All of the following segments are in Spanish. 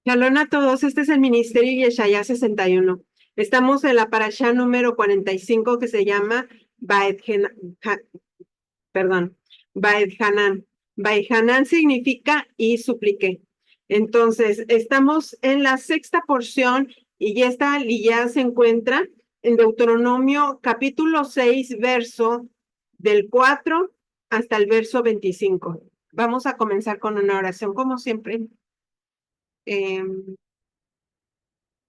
Shalom a todos, este es el Ministerio Yeshaya 61. Estamos en la parashá número 45 que se llama perdón, Baed Hanan. Baed Hanan significa y supliqué. Entonces, estamos en la sexta porción y esta ya se encuentra en Deuteronomio capítulo 6, verso del 4 hasta el verso 25. Vamos a comenzar con una oración, como siempre.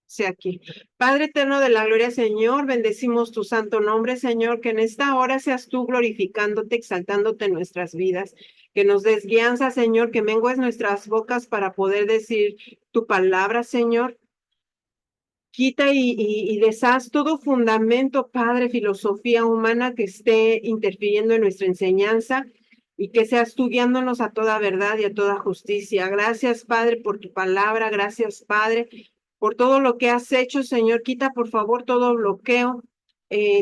Sea aquí. Padre eterno de la gloria, Señor, bendecimos tu santo nombre, Señor, que en esta hora seas tú glorificándote, exaltándote en nuestras vidas, que nos des guianza, Señor, que mengues nuestras bocas para poder decir tu palabra, Señor. Quita y deshaz todo fundamento, Padre, filosofía humana que esté interfiriendo en nuestra enseñanza y que seas tú guiándonos a toda verdad y a toda justicia. Gracias, Padre, por tu palabra. Gracias, Padre, por todo lo que has hecho, Señor. Quita, por favor, todo bloqueo,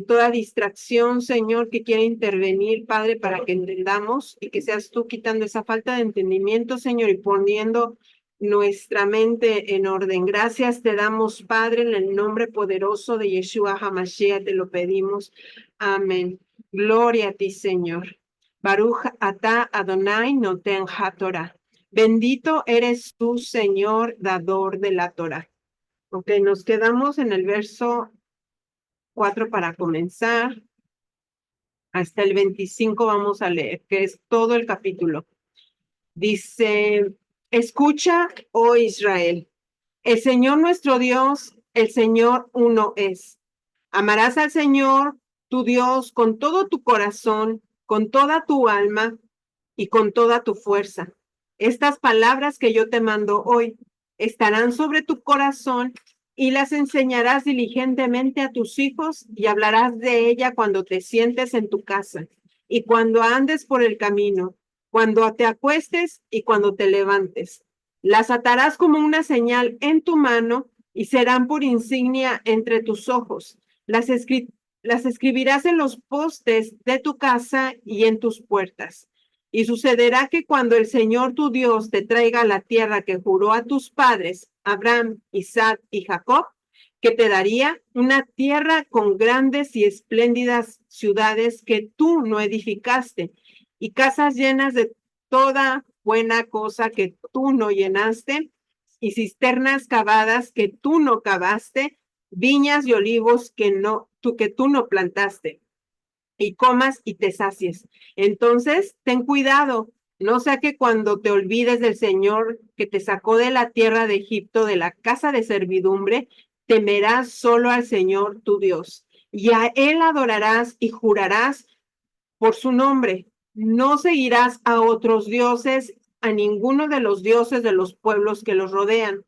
toda distracción, Señor, que quiera intervenir, Padre, para que entendamos y que seas tú quitando esa falta de entendimiento, Señor, y poniendo nuestra mente en orden. Gracias te damos, Padre, en el nombre poderoso de Yeshua HaMashiach, te lo pedimos. Amén. Gloria a ti, Señor. Baruch atah Adonai noten haTorah. Bendito eres tú, Señor, dador de la Torah. Ok, nos quedamos en el verso 4 para comenzar. Hasta el 25 vamos a leer, que es todo el capítulo. Dice, escucha, oh Israel. El Señor nuestro Dios, el Señor uno es. Amarás al Señor, tu Dios, con todo tu corazón, con toda tu alma y con toda tu fuerza. Estas palabras que yo te mando hoy estarán sobre tu corazón y las enseñarás diligentemente a tus hijos y hablarás de ella cuando te sientes en tu casa y cuando andes por el camino, cuando te acuestes y cuando te levantes. Las atarás como una señal en tu mano y serán por insignia entre tus ojos. Las escribirás en los postes de tu casa y en tus puertas. Y sucederá que cuando el Señor tu Dios te traiga a la tierra que juró a tus padres, Abraham, Isaac y Jacob, que te daría una tierra con grandes y espléndidas ciudades que tú no edificaste, y casas llenas de toda buena cosa que tú no llenaste, y cisternas cavadas que tú no cavaste, viñas y olivos que tú no plantaste, y comas y te sacies. Entonces, ten cuidado, no sea que cuando te olvides del Señor que te sacó de la tierra de Egipto, de la casa de servidumbre, temerás solo al Señor tu Dios, y a Él adorarás y jurarás por su nombre. No seguirás a otros dioses, a ninguno de los dioses de los pueblos que los rodean,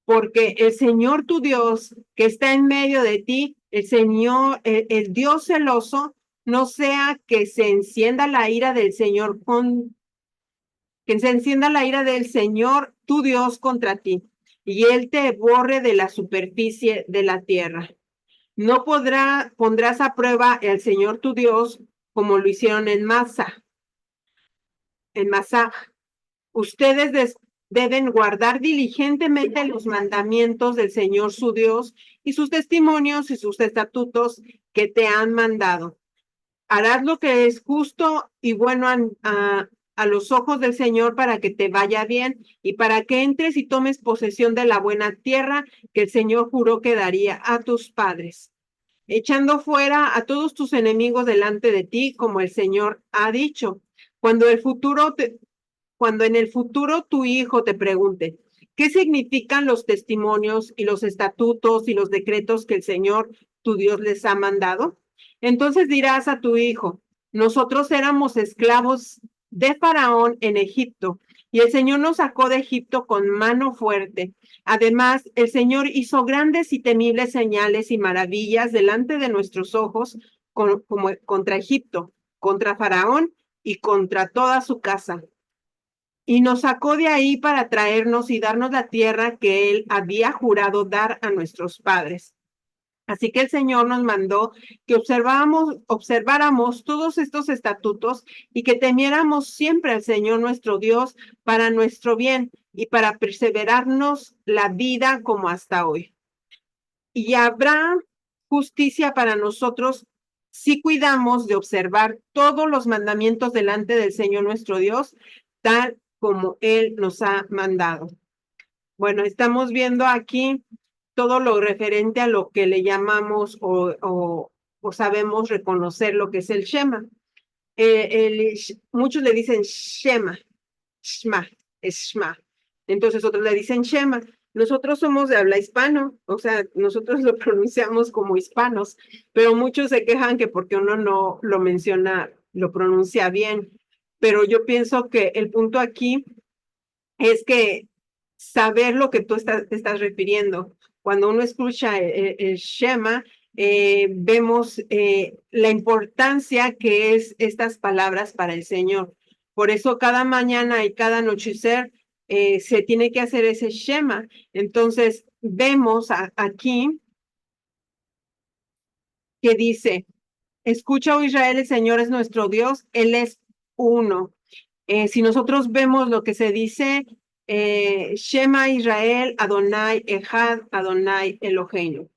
porque el Señor tu Dios, que está en medio de ti, el Señor, el Dios celoso, no sea que se encienda la ira del Señor que se encienda la ira del Señor tu Dios contra ti, y él te borre de la superficie de la tierra. No pondrás a prueba el Señor tu Dios como lo hicieron en Masá. Ustedes deben guardar diligentemente los mandamientos del Señor su Dios y sus testimonios y sus estatutos que te han mandado. Harás lo que es justo y bueno a los ojos del Señor para que te vaya bien y para que entres y tomes posesión de la buena tierra que el Señor juró que daría a tus padres, echando fuera a todos tus enemigos delante de ti, como el Señor ha dicho. Cuando cuando en el futuro tu hijo te pregunte, ¿qué significan los testimonios y los estatutos y los decretos que el Señor tu Dios les ha mandado? Entonces dirás a tu hijo, nosotros éramos esclavos de Faraón en Egipto, y el Señor nos sacó de Egipto con mano fuerte. Además, el Señor hizo grandes y temibles señales y maravillas delante de nuestros ojos, como contra Egipto, contra Faraón y contra toda su casa. Y nos sacó de ahí para traernos y darnos la tierra que él había jurado dar a nuestros padres. Así que el Señor nos mandó que observáramos todos estos estatutos y que temiéramos siempre al Señor nuestro Dios para nuestro bien y para perseverarnos la vida como hasta hoy. Y habrá justicia para nosotros si cuidamos de observar todos los mandamientos delante del Señor nuestro Dios, tal como Él nos ha mandado. Bueno, estamos viendo aquí todo lo referente a lo que le llamamos o sabemos reconocer lo que es el Shema. Muchos le dicen Shema, Shma, es Shma. Entonces otros le dicen Shema. Nosotros somos de habla hispano, o sea, nosotros lo pronunciamos como hispanos, pero muchos se quejan que porque uno no lo menciona, lo pronuncia bien. Pero yo pienso que el punto aquí es que saber lo que tú te estás refiriendo. Cuando uno escucha el Shema, vemos la importancia que es estas palabras para el Señor. Por eso cada mañana y cada anochecer se tiene que hacer ese Shema. Entonces, vemos aquí que dice, escucha, oh Israel, el Señor es nuestro Dios, Él es uno. Si nosotros vemos lo que se dice, Shema Israel, Adonai Echad, Adonai Eloheinu.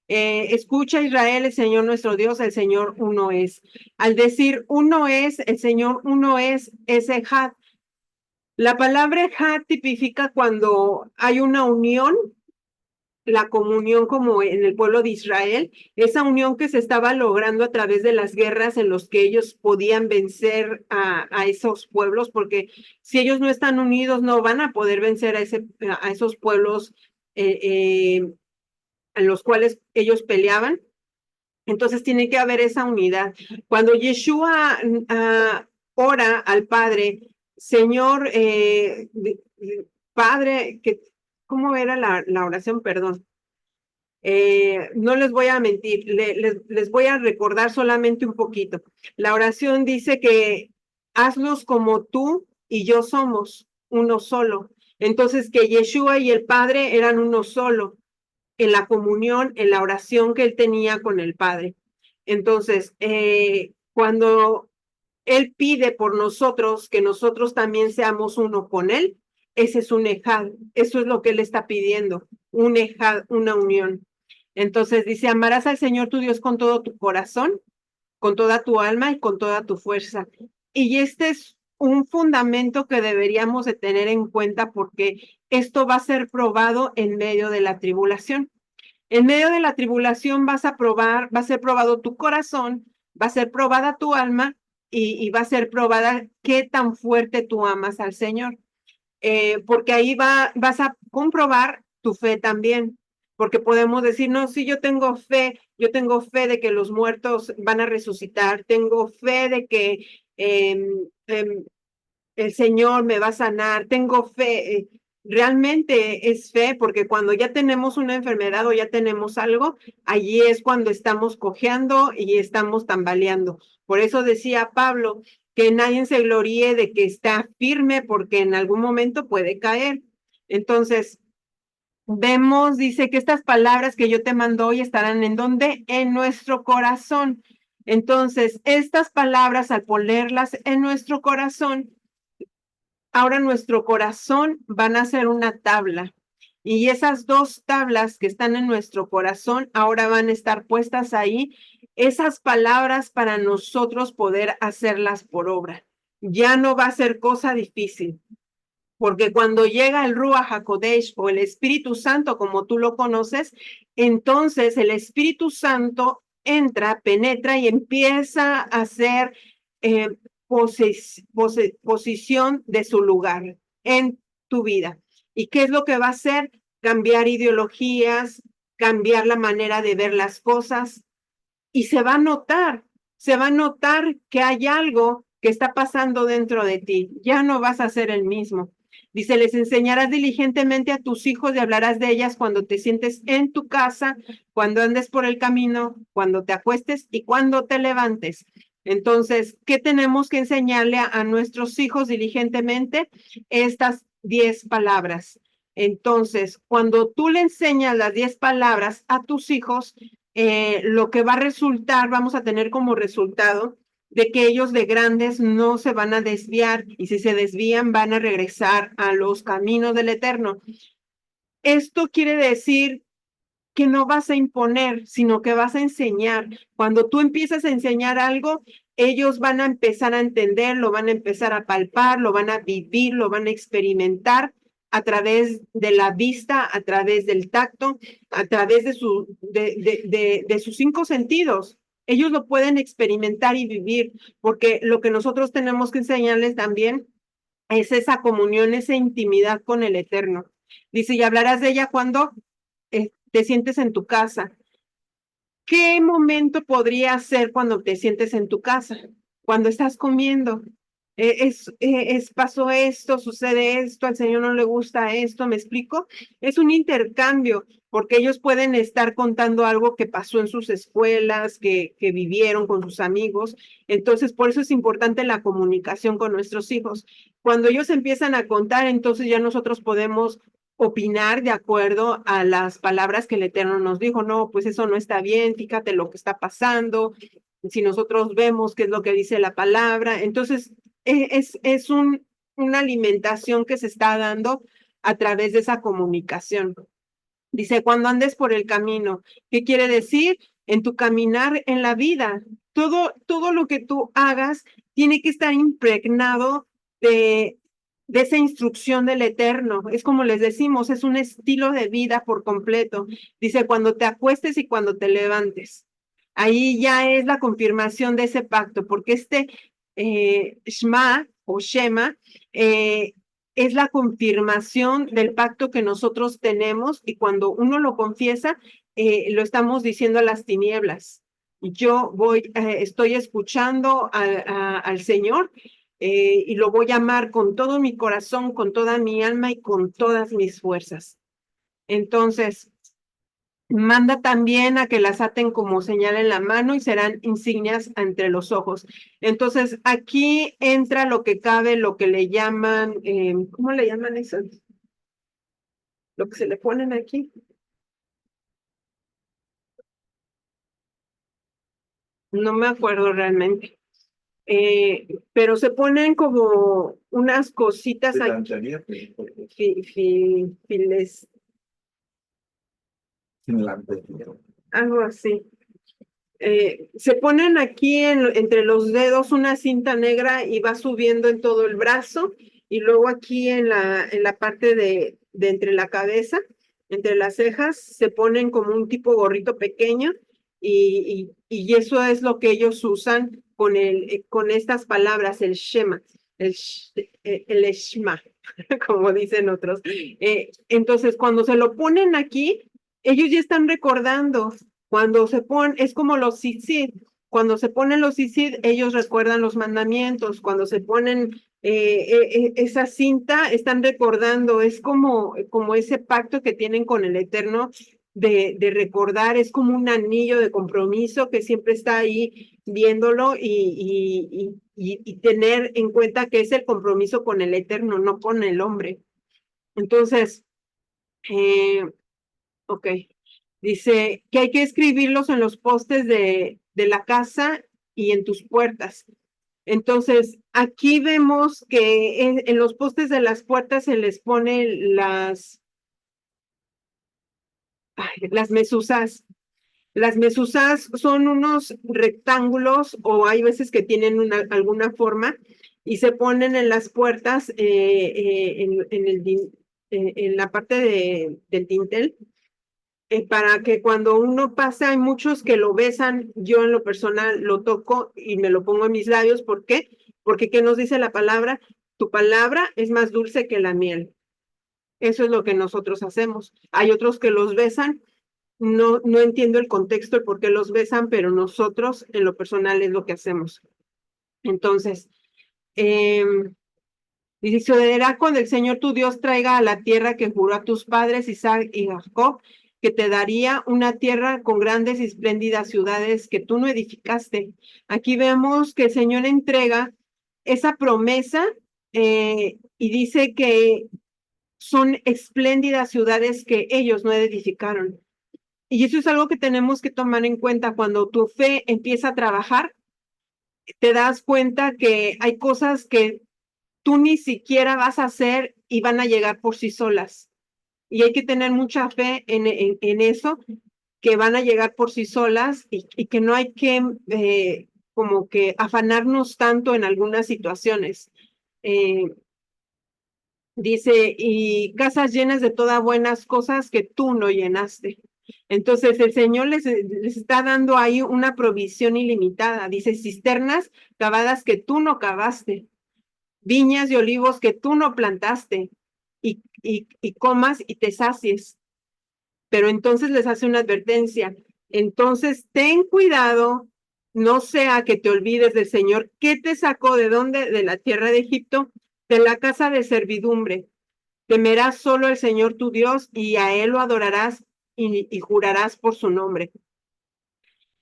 Escucha Israel, el Señor nuestro Dios, el Señor uno es. Al decir uno es, el Señor uno es Echad. La palabra Echad tipifica cuando hay una unión, la comunión como en el pueblo de Israel, esa unión que se estaba logrando a través de las guerras en los que ellos podían vencer a esos pueblos, porque si ellos no están unidos no van a poder vencer a esos pueblos en los cuales ellos peleaban. Entonces tiene que haber esa unidad. Cuando Yeshua ora al Padre, Señor, Padre, ¿cómo era la oración? Perdón. No les voy a mentir, les voy a recordar solamente un poquito. La oración dice que hazlos como tú y yo somos uno solo. Entonces que Yeshua y el Padre eran uno solo en la comunión, en la oración que él tenía con el Padre. Entonces, cuando él pide por nosotros que nosotros también seamos uno con él, ese es un ejad, eso es lo que él está pidiendo, un ejad, una unión. Entonces dice, amarás al Señor tu Dios con todo tu corazón, con toda tu alma y con toda tu fuerza. Y este es un fundamento que deberíamos de tener en cuenta porque esto va a ser probado en medio de la tribulación. En medio de la tribulación vas a probar, va a ser probado tu corazón, va a ser probada tu alma y va a ser probada qué tan fuerte tú amas al Señor. Porque ahí vas a comprobar tu fe también, porque podemos decir, no, sí, yo tengo fe de que los muertos van a resucitar, tengo fe de que el Señor me va a sanar, tengo fe. Realmente es fe, porque cuando ya tenemos una enfermedad o ya tenemos algo, allí es cuando estamos cojeando y estamos tambaleando. Por eso decía Pablo que nadie se gloríe de que está firme, porque en algún momento puede caer. Entonces, vemos, dice que estas palabras que yo te mando hoy estarán en donde? En nuestro corazón. Entonces, estas palabras, al ponerlas en nuestro corazón, ahora nuestro corazón van a ser una tabla. Y esas dos tablas que están en nuestro corazón ahora van a estar puestas ahí, esas palabras para nosotros poder hacerlas por obra. Ya no va a ser cosa difícil, porque cuando llega el Ruach HaKodesh o el Espíritu Santo, como tú lo conoces, entonces el Espíritu Santo entra, penetra y empieza a hacer posición de su lugar en tu vida. ¿Y qué es lo que va a hacer? Cambiar ideologías, cambiar la manera de ver las cosas, y se va a notar que hay algo que está pasando dentro de ti. Ya no vas a ser el mismo. Dice, les enseñarás diligentemente a tus hijos y hablarás de ellas cuando te sientes en tu casa, cuando andes por el camino, cuando te acuestes y cuando te levantes. Entonces, ¿qué tenemos que enseñarle a nuestros hijos diligentemente? Estas 10 palabras. Entonces, cuando tú le enseñas las 10 palabras a tus hijos, lo que va a resultar, vamos a tener como resultado de que ellos de grandes no se van a desviar y si se desvían van a regresar a los caminos del Eterno. Esto quiere decir que no vas a imponer, sino que vas a enseñar. Cuando tú empiezas a enseñar algo, ellos van a empezar a entender, lo van a empezar a palpar, lo van a vivir, lo van a experimentar a través de la vista, a través del tacto, a través de sus cinco sentidos. Ellos lo pueden experimentar y vivir, porque lo que nosotros tenemos que enseñarles también es esa comunión, esa intimidad con el Eterno. Dice, y hablarás de ella cuando te sientes en tu casa. ¿Qué momento podría ser cuando te sientes en tu casa? Cuando estás comiendo. Pasó esto, sucede esto, al Señor no le gusta esto, ¿me explico? Es un intercambio, porque ellos pueden estar contando algo que pasó en sus escuelas, que vivieron con sus amigos. Entonces, por eso es importante la comunicación con nuestros hijos. Cuando ellos empiezan a contar, entonces ya nosotros podemos opinar de acuerdo a las palabras que el Eterno nos dijo. No, pues eso no está bien, fíjate lo que está pasando. Si nosotros vemos qué es lo que dice la palabra, entonces es una alimentación que se está dando a través de esa comunicación. Dice, cuando andes por el camino, ¿qué quiere decir? En tu caminar en la vida, todo lo que tú hagas tiene que estar impregnado de esa instrucción del Eterno. Es como les decimos, es un estilo de vida por completo. Dice, cuando te acuestes y cuando te levantes. Ahí ya es la confirmación de ese pacto, porque Shema o Shema es la confirmación del pacto que nosotros tenemos y cuando uno lo confiesa, lo estamos diciendo a las tinieblas. Yo estoy escuchando al Señor y lo voy a amar con todo mi corazón, con toda mi alma y con todas mis fuerzas. Entonces, manda también a que las aten como señal en la mano y serán insignias entre los ojos. Entonces, aquí entra lo que cabe, lo que le llaman, ¿cómo le llaman eso? Lo que se le ponen aquí. No me acuerdo realmente. Pero se ponen como unas cositas aquí. Files, algo así. Se ponen aquí entre los dedos una cinta negra y va subiendo en todo el brazo y luego aquí en la parte de entre la cabeza, entre las cejas, se ponen como un tipo gorrito pequeño y eso es lo que ellos usan con estas palabras, el Shema, el Shema, como dicen otros. Entonces, cuando se lo ponen aquí, ellos ya están recordando. Cuando se ponen, es como los tzitzit, cuando se ponen los tzitzit, ellos recuerdan los mandamientos, cuando se ponen esa cinta, están recordando, es como ese pacto que tienen con el Eterno de recordar, es como un anillo de compromiso que siempre está ahí viéndolo y tener en cuenta que es el compromiso con el Eterno, no con el hombre. Entonces, ok. Dice que hay que escribirlos en los postes de la casa y en tus puertas. Entonces, aquí vemos que en los postes de las puertas se les pone las mesuzas. Las mesuzas son unos rectángulos o hay veces que tienen alguna forma y se ponen en las puertas en la parte del dintel para que cuando uno pasa, hay muchos que lo besan, yo en lo personal lo toco y me lo pongo en mis labios, ¿por qué? Porque ¿qué nos dice la palabra? Tu palabra es más dulce que la miel. Eso es lo que nosotros hacemos. Hay otros que los besan, no entiendo el contexto, el por qué los besan, pero nosotros en lo personal es lo que hacemos. Entonces, y sucederá cuando el Señor tu Dios traiga a la tierra que juró a tus padres, Isaac y Jacob, que te daría una tierra con grandes y espléndidas ciudades que tú no edificaste. Aquí vemos que el Señor entrega esa promesa y dice que son espléndidas ciudades que ellos no edificaron. Y eso es algo que tenemos que tomar en cuenta cuando tu fe empieza a trabajar. Te das cuenta que hay cosas que tú ni siquiera vas a hacer y van a llegar por sí solas. Y hay que tener mucha fe en eso, que van a llegar por sí solas y que no hay que como que afanarnos tanto en algunas situaciones. Eh, Dice, y casas llenas de todas buenas cosas que tú no llenaste. Entonces el Señor les está dando ahí una provisión ilimitada. Dice, cisternas cavadas que tú no cavaste, viñas y olivos que tú no plantaste, y comas y te sacies. Pero entonces les hace una advertencia. Entonces ten cuidado, no sea que te olvides del Señor que te sacó de dónde, de la tierra de Egipto, de la casa de servidumbre. Temerás solo al Señor tu Dios y a Él lo adorarás y jurarás por su nombre.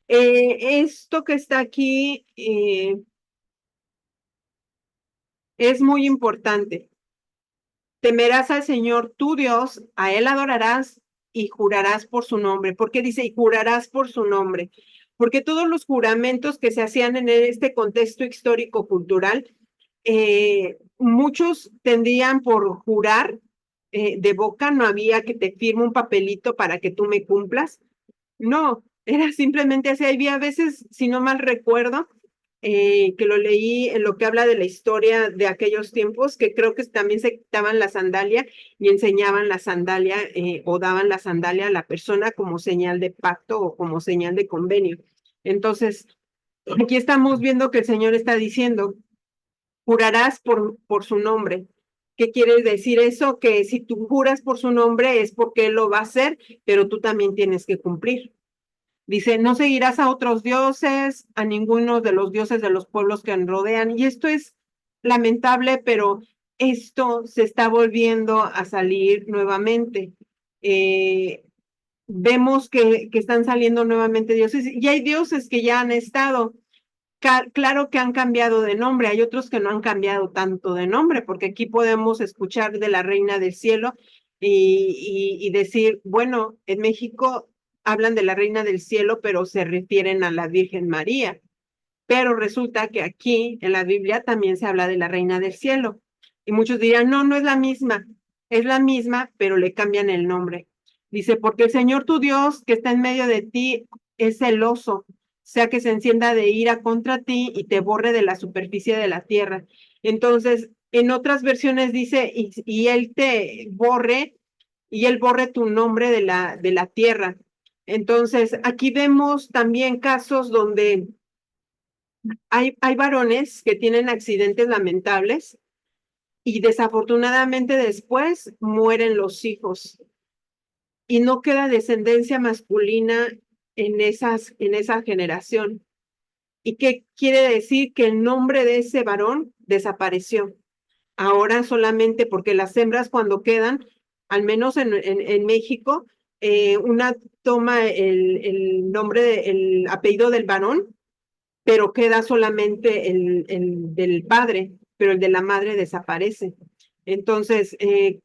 Esto que está aquí es muy importante. Temerás al Señor tu Dios, a Él adorarás y jurarás por su nombre. ¿Por qué dice y jurarás por su nombre? Porque todos los juramentos que se hacían en este contexto histórico-cultural, muchos tendrían por jurar de boca, no había que te firme un papelito para que tú me cumplas. No, era simplemente así. Había veces, si no mal recuerdo, que lo leí en lo que habla de la historia de aquellos tiempos, que creo que también se quitaban la sandalia y enseñaban la sandalia o daban la sandalia a la persona como señal de pacto o como señal de convenio. Entonces, aquí estamos viendo que el Señor está diciendo, jurarás por su nombre. ¿Qué quiere decir eso? Que si tú juras por su nombre es porque Él lo va a hacer, pero tú también tienes que cumplir. Dice, no seguirás a otros dioses, a ninguno de los dioses de los pueblos que nos rodean. Y esto es lamentable, pero esto se está volviendo a salir nuevamente. Eh, Vemos que están saliendo nuevamente dioses y hay dioses que ya han estado. Claro que han cambiado de nombre, hay otros que no han cambiado tanto de nombre, porque aquí podemos escuchar de la Reina del Cielo y decir, bueno, en México hablan de la Reina del Cielo, pero se refieren a la Virgen María. Pero resulta que aquí en la Biblia también se habla de la Reina del Cielo. Y muchos dirán, no, no es la misma, pero le cambian el nombre. Dice, porque el Señor tu Dios que está en medio de ti es celoso, sea que se encienda de ira contra ti y te borre de la superficie de la tierra. Entonces, en otras versiones dice, y él te borre, y él borre tu nombre de la tierra. Entonces, aquí vemos también casos donde hay varones que tienen accidentes lamentables y desafortunadamente después mueren los hijos y no queda descendencia masculina en esa generación. ¿Y qué quiere decir? Que el nombre de ese varón desapareció. Ahora solamente porque las hembras cuando quedan, al menos en México, una toma el nombre, el apellido del varón, pero queda solamente el del padre, pero el de la madre desaparece. Entonces,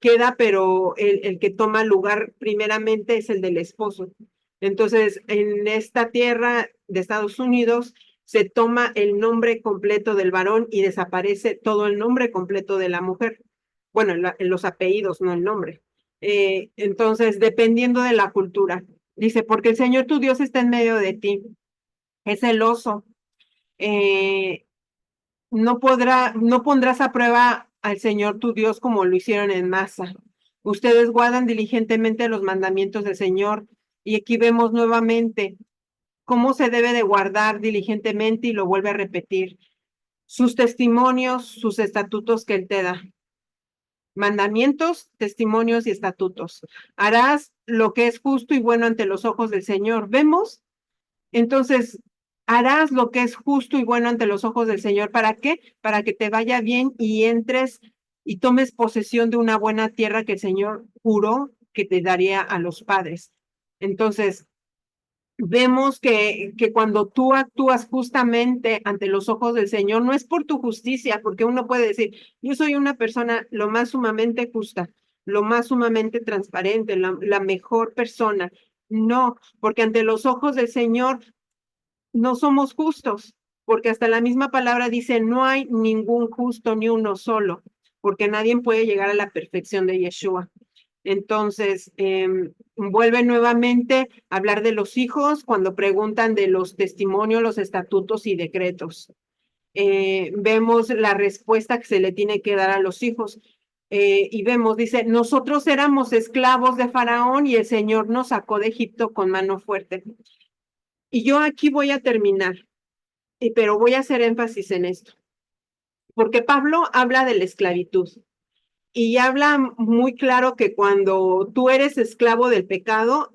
queda, pero el que toma lugar primeramente es el del esposo. Entonces, en esta tierra de Estados Unidos se toma el nombre completo del varón y desaparece todo el nombre completo de la mujer. Bueno, en los apellidos, no el nombre. Entonces, dependiendo de la cultura. Dice, porque el Señor tu Dios está en medio de ti, es celoso, eh, no pondrás a prueba al Señor tu Dios como lo hicieron en Masa. Ustedes guardan diligentemente los mandamientos del Señor. Y aquí vemos nuevamente cómo se debe de guardar diligentemente y lo vuelve a repetir. Sus testimonios, sus estatutos que Él te da. Mandamientos, testimonios y estatutos. Harás lo que es justo y bueno ante los ojos del Señor. ¿Vemos? Entonces, harás lo que es justo y bueno ante los ojos del Señor. ¿Para qué? Para que te vaya bien y entres y tomes posesión de una buena tierra que el Señor juró que te daría a los padres. Entonces, vemos que cuando tú actúas justamente ante los ojos del Señor, no es por tu justicia, porque uno puede decir, yo soy una persona lo más sumamente justa, lo más sumamente transparente, la mejor persona. No, porque ante los ojos del Señor no somos justos, porque hasta la misma palabra dice, no hay ningún justo ni uno solo, porque nadie puede llegar a la perfección de Yeshua. Entonces, vuelve nuevamente a hablar de los hijos cuando preguntan de los testimonios, los estatutos y decretos. Vemos la respuesta que se le tiene que dar a los hijos. Y vemos, dice, nosotros éramos esclavos de Faraón y el Señor nos sacó de Egipto con mano fuerte. Y yo aquí voy a terminar, pero voy a hacer énfasis en esto, porque Pablo habla de la esclavitud y habla muy claro que cuando tú eres esclavo del pecado,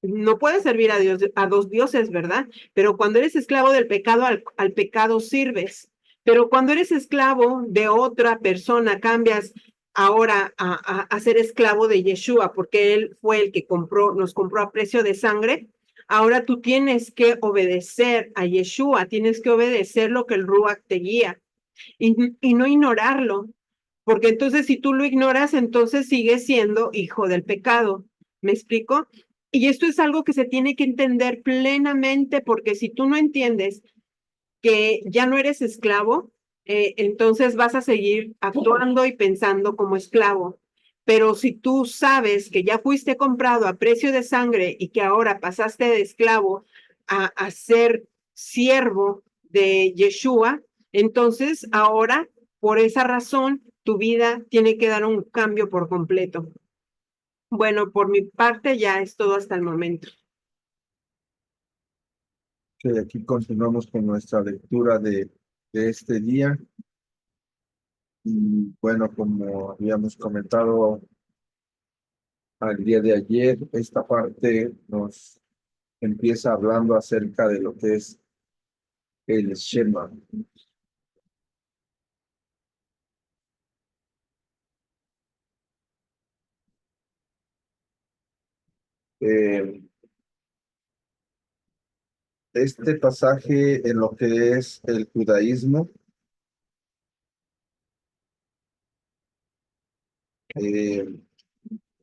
no puedes servir a Dios, a dos dioses, ¿verdad? Pero cuando eres esclavo del pecado, al pecado sirves. Pero cuando eres esclavo de otra persona, cambias ahora a ser esclavo de Yeshua, porque él fue el que nos compró a precio de sangre. Ahora tú tienes que obedecer a Yeshua, tienes que obedecer lo que el Ruach te guía y no ignorarlo, porque entonces si tú lo ignoras, entonces sigues siendo hijo del pecado. ¿Me explico? Y esto es algo que se tiene que entender plenamente, porque si tú no entiendes que ya no eres esclavo, entonces vas a seguir actuando y pensando como esclavo. Pero si tú sabes que ya fuiste comprado a precio de sangre y que ahora pasaste de esclavo a ser siervo de Yeshua, entonces ahora, por esa razón, tu vida tiene que dar un cambio por completo. Bueno, por mi parte ya es todo hasta el momento. Que aquí continuamos con nuestra lectura de este día. Y bueno, como habíamos comentado al día de ayer, esta parte nos empieza hablando acerca de lo que es el Shema. Eh, este pasaje en lo que es el judaísmo eh,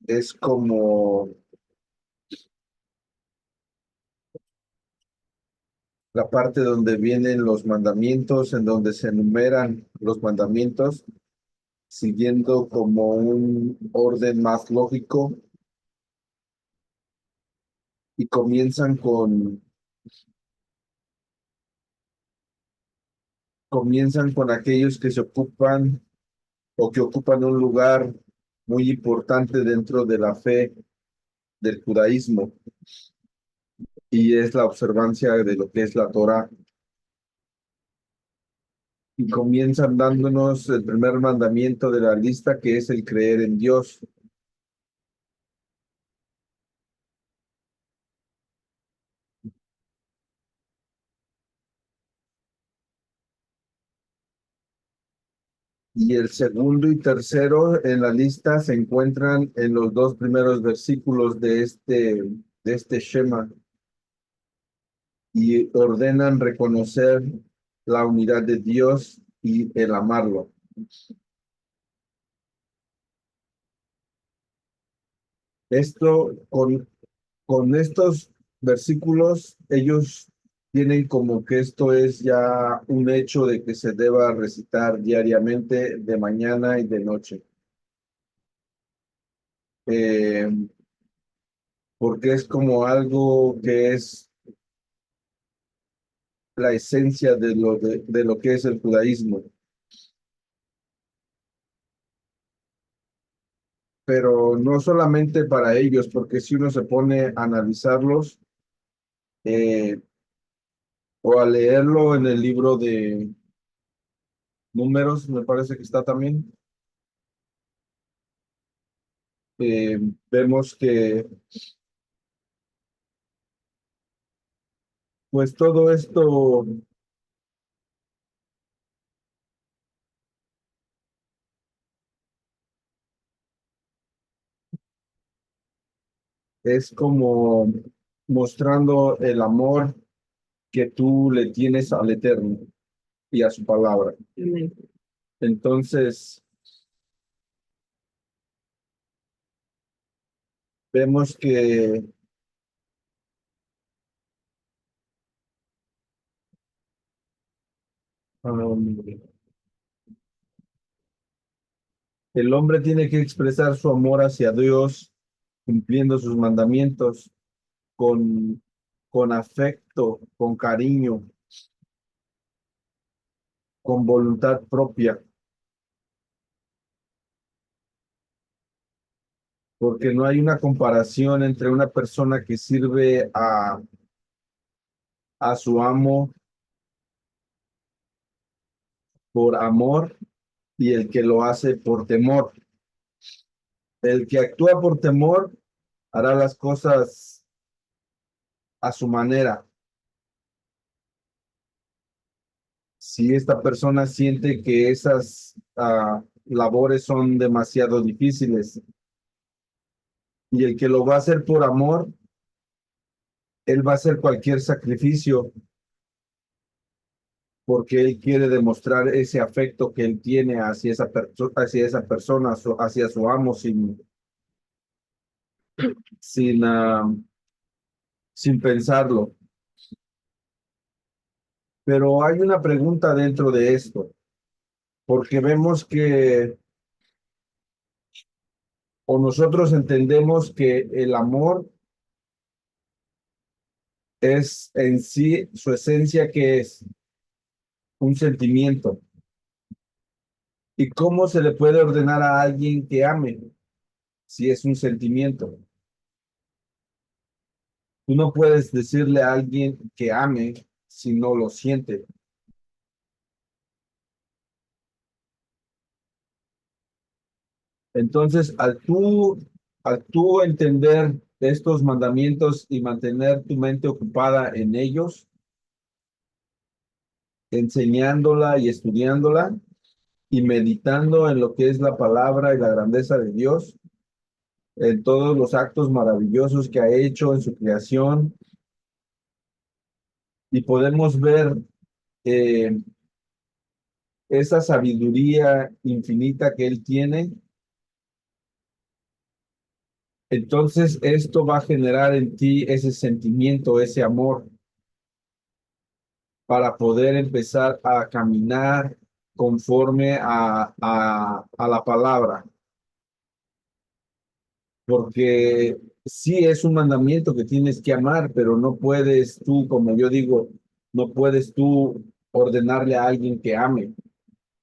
es como la parte donde vienen los mandamientos, en donde se enumeran los mandamientos, siguiendo como un orden más lógico y comienzan con aquellos que se ocupan o que ocupan un lugar muy importante dentro de la fe del judaísmo, y es la observancia de lo que es la Torá. Y comienzan dándonos el primer mandamiento de la lista, que es el creer en Dios. Y el segundo y tercero en la lista se encuentran en los dos primeros versículos de este Shema, y ordenan reconocer la unidad de Dios y el amarlo. Esto, con estos versículos, ellos tienen como que esto es ya un hecho de que se deba recitar diariamente, de mañana y de noche. Eh, Porque es como algo que es la esencia de lo que es el judaísmo. Pero no solamente para ellos, porque si uno se pone a analizarlos eh, o a leerlo en el libro de Números, me parece que está también, eh, vemos que pues todo esto es como mostrando el amor que tú le tienes al Eterno y a su palabra. Amén. Entonces, vemos que Um, el hombre tiene que expresar su amor hacia Dios cumpliendo sus mandamientos con, con afecto, con cariño, con voluntad propia, porque no hay una comparación entre una persona que sirve a su amo por amor y el que lo hace por temor. El que actúa por temor hará las cosas a su manera. Si esta persona siente que esas labores son demasiado difíciles y el que lo va a hacer por amor, él va a hacer cualquier sacrificio porque él quiere demostrar ese afecto que él tiene hacia esa persona, hacia su amo, sin, sin pensarlo. Pero hay una pregunta dentro de esto, porque vemos que, o nosotros entendemos que el amor es en sí, su esencia que es un sentimiento. ¿Y cómo se le puede ordenar a alguien que ame si es un sentimiento? Tú no puedes decirle a alguien que ame si no lo siente. Entonces, al tú entender estos mandamientos y mantener tu mente ocupada en ellos, enseñándola y estudiándola y meditando en lo que es la palabra y la grandeza de Dios, en todos los actos maravillosos que ha hecho en su creación, y podemos ver eh, esa sabiduría infinita que Él tiene, entonces esto va a generar en ti ese sentimiento, ese amor, para poder empezar a caminar conforme a la palabra. Porque sí es un mandamiento que tienes que amar, pero no puedes tú, como yo digo, no puedes tú ordenarle a alguien que ame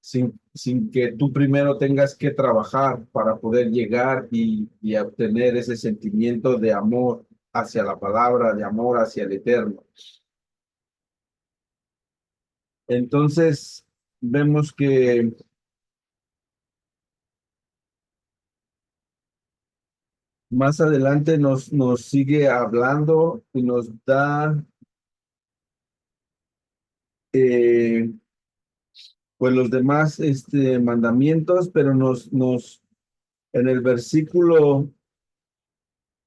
sin que tú primero tengas que trabajar para poder llegar y obtener ese sentimiento de amor hacia la palabra, de amor hacia el eterno. Entonces, vemos que más adelante nos sigue hablando y nos da eh, pues los demás mandamientos, pero en el versículo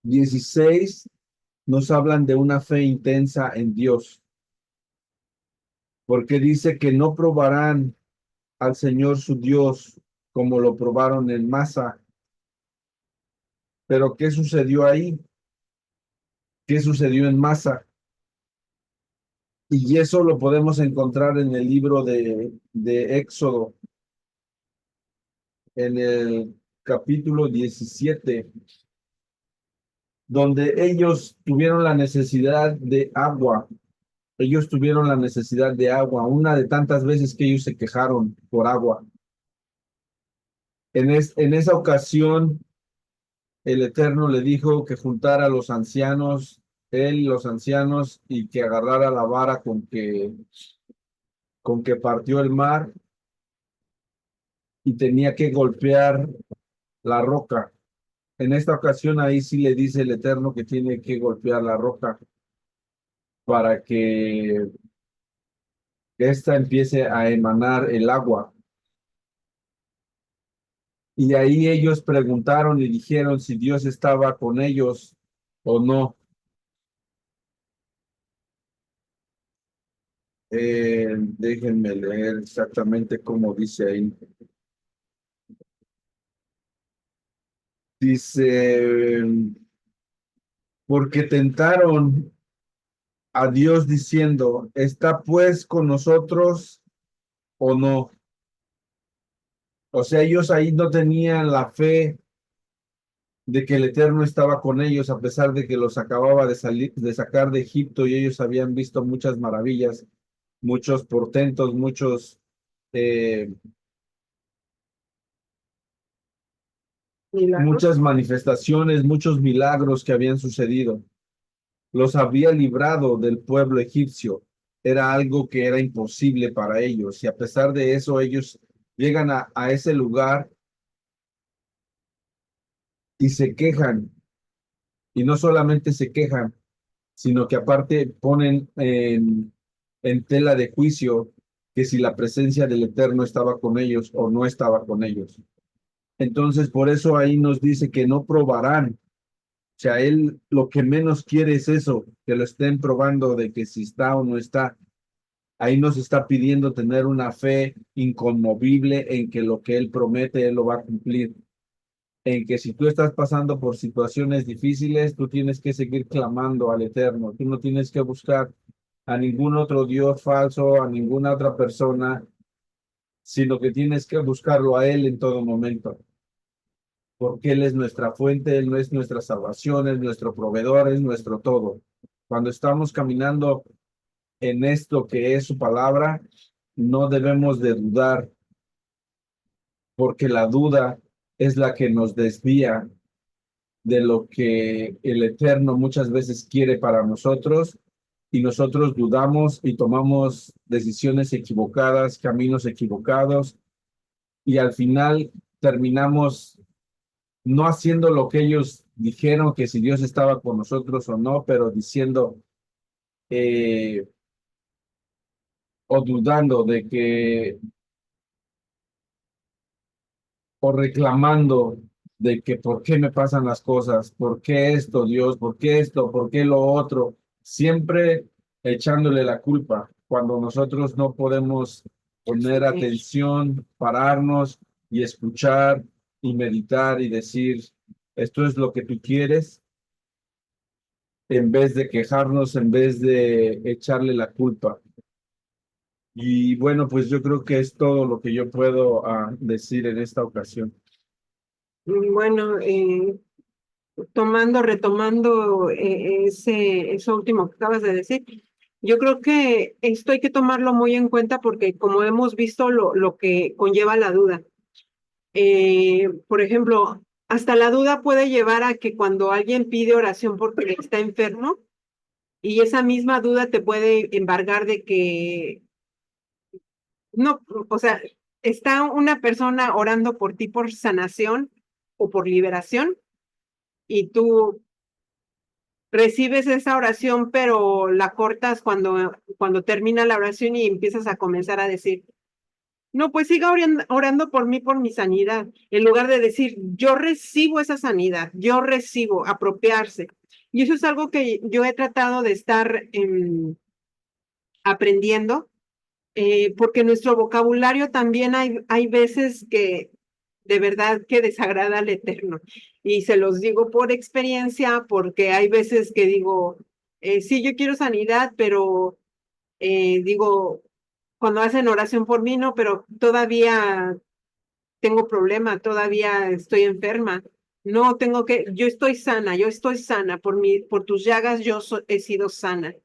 16 nos hablan de una fe intensa en Dios, porque dice que no probarán al Señor su Dios como lo probaron en Masa. Pero ¿qué sucedió ahí? ¿Qué sucedió en Masa? Y eso lo podemos encontrar en el libro de Éxodo, en el capítulo 17, donde ellos tuvieron la necesidad de agua. Ellos tuvieron la necesidad de agua, una de tantas veces que ellos se quejaron por agua. En esa ocasión, el Eterno le dijo que juntara a los ancianos, él y los ancianos, y que agarrara la vara con que partió el mar y tenía que golpear la roca. En esta ocasión ahí sí le dice el Eterno que tiene que golpear la roca para que ésta empiece a emanar el agua. Y ahí ellos preguntaron y dijeron si Dios estaba con ellos o no. Déjenme leer exactamente cómo dice ahí. Dice, porque tentaron a Dios diciendo, está pues con nosotros o no. O sea, ellos ahí no tenían la fe de que el Eterno estaba con ellos, a pesar de que los acababa de salir, de sacar de Egipto, y ellos habían visto muchas maravillas, muchos portentos, eh, Milagros. muchas manifestaciones, muchos milagros que habían sucedido. Los había librado del pueblo egipcio. Era algo que era imposible para ellos. Y a pesar de eso, ellos llegan a ese lugar y se quejan. Y no solamente se quejan, sino que aparte ponen en tela de juicio que si la presencia del Eterno estaba con ellos o no estaba con ellos. Entonces, por eso ahí nos dice que no probarán. O sea, él lo que menos quiere es eso, que lo estén probando de que si está o no está. Ahí nos está pidiendo tener una fe inconmovible en que lo que él promete, él lo va a cumplir. En que si tú estás pasando por situaciones difíciles, tú tienes que seguir clamando al Eterno. Tú no tienes que buscar a ningún otro Dios falso, a ninguna otra persona, sino que tienes que buscarlo a Él en todo momento, porque Él es nuestra fuente, Él no es nuestra salvación, es nuestro proveedor, es nuestro todo. Cuando estamos caminando en esto que es su palabra, no debemos de dudar, porque la duda es la que nos desvía de lo que el Eterno muchas veces quiere para nosotros, y nosotros dudamos y tomamos decisiones equivocadas, caminos equivocados, y al final terminamos no haciendo lo que ellos dijeron, que si Dios estaba con nosotros o no, pero diciendo eh, o dudando de que, o reclamando de que por qué me pasan las cosas, por qué esto, Dios, por qué esto, por qué lo otro, siempre echándole la culpa, cuando nosotros no podemos poner Sí. atención, pararnos y escuchar y meditar y decir, esto es lo que tú quieres, en vez de quejarnos, en vez de echarle la culpa. Y bueno, pues yo creo que es todo lo que yo puedo decir en esta ocasión. Bueno, retomando eso último que acabas de decir, yo creo que esto hay que tomarlo muy en cuenta porque como hemos visto lo que conlleva la duda. Por ejemplo, hasta la duda puede llevar a que cuando alguien pide oración porque está enfermo, y esa misma duda te puede embargar de que no, o sea, está una persona orando por ti por sanación o por liberación, y tú recibes esa oración, pero la cortas cuando termina la oración y empiezas a comenzar a decir, no, pues siga orando por mí, por mi sanidad, en lugar de decir, yo recibo esa sanidad, yo recibo, apropiarse. Y eso es algo que yo he tratado de estar aprendiendo, porque nuestro vocabulario también hay veces que de verdad que desagrada al Eterno. Y se los digo por experiencia, porque hay veces que digo, sí, yo quiero sanidad, pero digo, cuando hacen oración por mí, no, pero todavía tengo problema, todavía estoy enferma. No tengo que, yo estoy sana, por tus llagas he sido sana.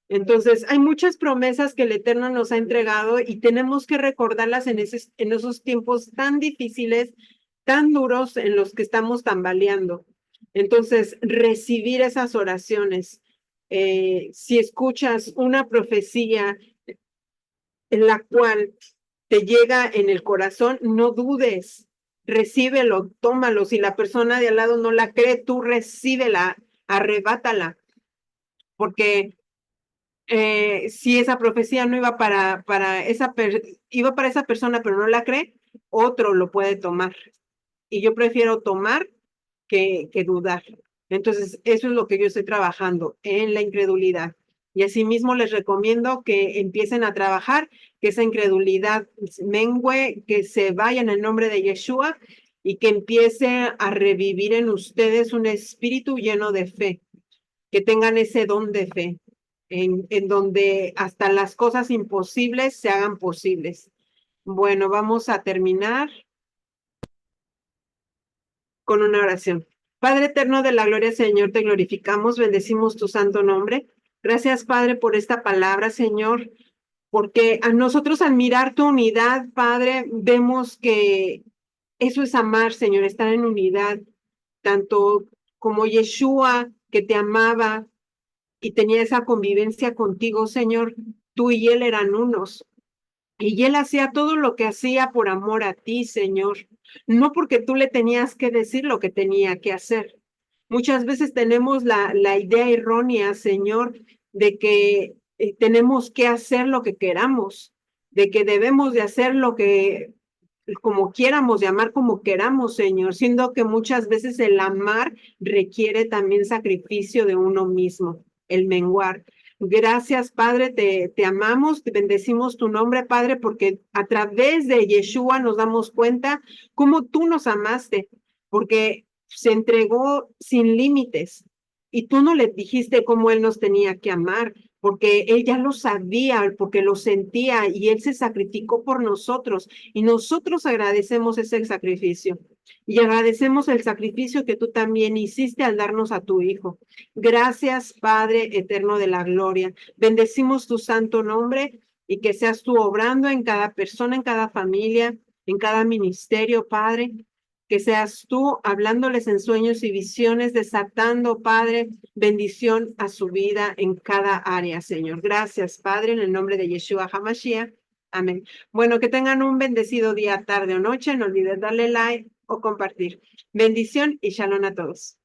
Entonces, hay muchas promesas que el Eterno nos ha entregado y tenemos que recordarlas en esos tiempos tan difíciles, tan duros en los que estamos tambaleando. Entonces, recibir esas oraciones. Si escuchas una profecía en la cual te llega en el corazón, no dudes, recíbelo, tómalo. Si la persona de al lado no la cree, tú recíbela, arrebátala, porque si esa profecía no iba iba para esa persona, pero no la cree, otro lo puede tomar. Y yo prefiero tomar que dudar. Entonces, eso es lo que yo estoy trabajando en la incredulidad. Y asimismo les recomiendo que empiecen a trabajar, que esa incredulidad mengüe, que se vaya en el nombre de Yeshua y que empiece a revivir en ustedes un espíritu lleno de fe, que tengan ese don de fe, en donde hasta las cosas imposibles se hagan posibles. Bueno, vamos a terminar con una oración. Padre eterno de la gloria, Señor, te glorificamos, bendecimos tu santo nombre. Gracias, Padre, por esta palabra, Señor, porque a nosotros al mirar tu unidad, Padre, vemos que eso es amar, Señor, estar en unidad, tanto como Yeshua, que te amaba y tenía esa convivencia contigo, Señor, tú y él eran unos. Y él hacía todo lo que hacía por amor a ti, Señor, no porque tú le tenías que decir lo que tenía que hacer. Muchas veces tenemos la idea errónea, Señor, de que tenemos que hacer lo que queramos, de que debemos de hacer lo que como quieramos, de amar como queramos, Señor, siendo que muchas veces el amar requiere también sacrificio de uno mismo, el menguar. Gracias, Padre, te amamos, te bendecimos tu nombre, Padre, porque a través de Yeshua nos damos cuenta cómo tú nos amaste, porque se entregó sin límites y tú no le dijiste cómo él nos tenía que amar, porque él ya lo sabía, porque lo sentía y él se sacrificó por nosotros y nosotros agradecemos ese sacrificio y agradecemos el sacrificio que tú también hiciste al darnos a tu Hijo. Gracias, Padre eterno de la gloria. Bendecimos tu santo nombre y que seas tú obrando en cada persona, en cada familia, en cada ministerio, Padre. Que seas tú hablándoles en sueños y visiones, desatando, Padre, bendición a su vida en cada área, Señor. Gracias, Padre, en el nombre de Yeshua HaMashiach. Amén. Bueno, que tengan un bendecido día, tarde o noche. No olvides darle like o compartir. Bendición y shalom a todos.